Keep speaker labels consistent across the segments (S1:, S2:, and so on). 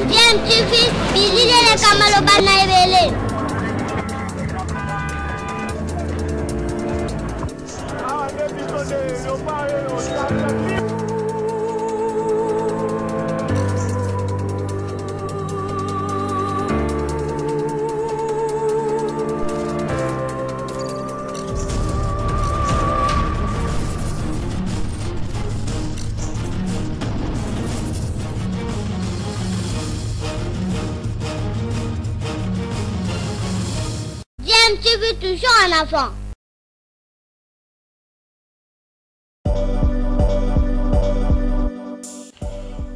S1: DMTV, bilile kamalo bana ebele. DMTV toujours en avant.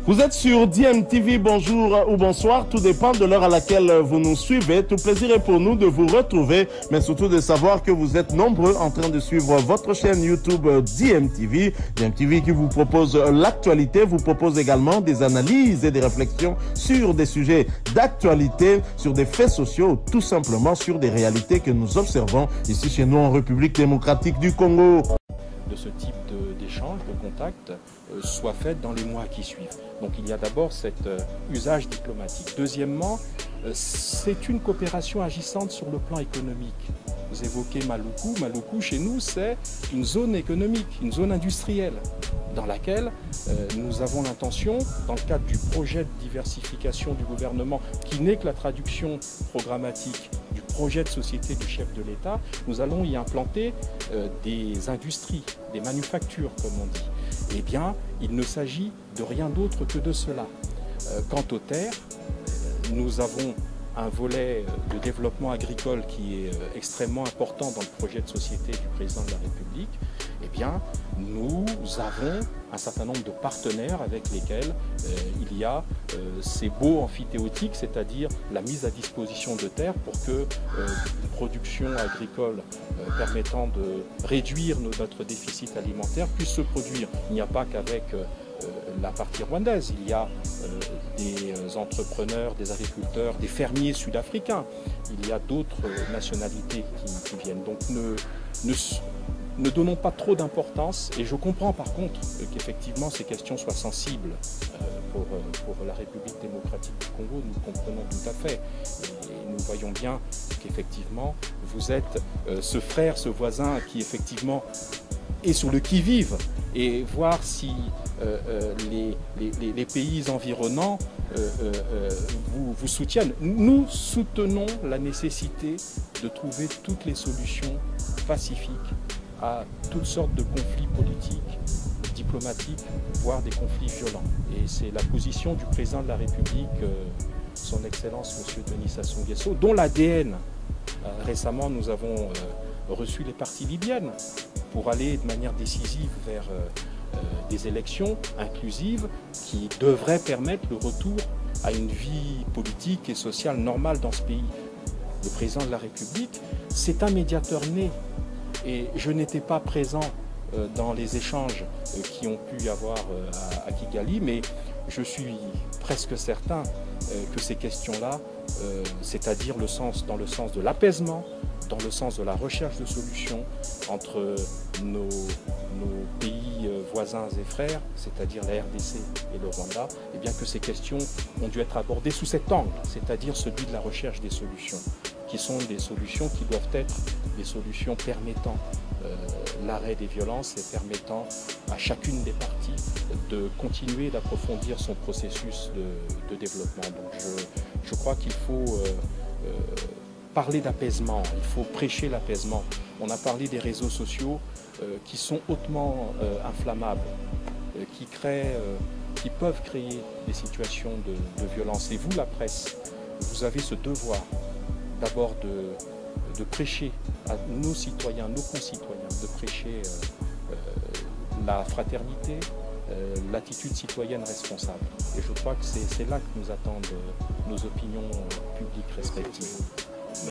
S2: Vous êtes sur DMTV, bonjour ou bonsoir, tout dépend de l'heure à laquelle vous nous suivez. Tout plaisir est pour nous de vous retrouver, mais surtout de savoir que vous êtes nombreux en train de suivre votre chaîne YouTube DMTV. DMTV qui vous propose l'actualité, vous propose également des analyses et des réflexions sur des sujets d'actualité, sur des faits sociaux, tout simplement sur des réalités que nous observons ici chez nous en République démocratique du Congo.
S3: De ce type d'échange, de contact, soit faite dans les mois qui suivent. Donc il y a d'abord cet usage diplomatique. Deuxièmement, c'est une coopération agissante sur le plan économique. Vous évoquez Maluku. Maluku, chez nous, c'est une zone économique, une zone industrielle, dans laquelle nous avons l'intention, dans le cadre du projet de diversification du gouvernement, qui n'est que la traduction programmatique du projet de société du chef de l'État, nous allons y implanter des industries, des manufactures, comme on dit. Eh bien, il ne s'agit de rien d'autre que de cela. Quant aux terres, nous avons un volet de développement agricole qui est extrêmement important dans le projet de société du président de la République. Eh bien, nous avons un certain nombre de partenaires avec lesquels il y a ces baux amphithéotiques, c'est-à-dire la mise à disposition de terres pour que une production agricole permettant de réduire notre déficit alimentaire puisse se produire. Il n'y a pas qu'avec la partie rwandaise, il y a des entrepreneurs, des agriculteurs, des fermiers sud-africains, il y a d'autres nationalités qui viennent. Donc ne donnons pas trop d'importance, et je comprends par contre qu'effectivement ces questions soient sensibles pour la République démocratique du Congo, nous le comprenons tout à fait, et nous voyons bien qu'effectivement vous êtes ce frère, ce voisin qui effectivement est sur le qui-vive, et voir si les pays environnants vous soutiennent. Nous soutenons la nécessité de trouver toutes les solutions pacifiques à toutes sortes de conflits politiques, diplomatiques, voire des conflits violents. Et c'est la position du président de la République, son Excellence M. Denis Sassou Nguesso, dont l'ADN, récemment nous avons reçu les parties libyennes pour aller de manière décisive vers des élections inclusives qui devraient permettre le retour à une vie politique et sociale normale dans ce pays. Le président de la République, c'est un médiateur né. Et je n'étais pas présent dans les échanges qui ont pu y avoir à Kigali, mais je suis presque certain que ces questions-là, c'est-à-dire dans le sens de l'apaisement, dans le sens de la recherche de solutions entre nos pays voisins et frères, c'est-à-dire la RDC et le Rwanda, et bien que ces questions ont dû être abordées sous cet angle, c'est-à-dire celui de la recherche des solutions, qui sont des solutions qui doivent être des solutions permettant l'arrêt des violences et permettant à chacune des parties de continuer d'approfondir son processus de développement. Donc je crois qu'il faut parler d'apaisement, il faut prêcher l'apaisement. On a parlé des réseaux sociaux qui sont hautement inflammables, qui peuvent créer des situations de violence. Et vous, la presse, vous avez ce devoir d'abord de prêcher à nos citoyens, nos concitoyens, de prêcher la fraternité, l'attitude citoyenne responsable. Et je crois que c'est là que nous attendent nos opinions publiques respectives.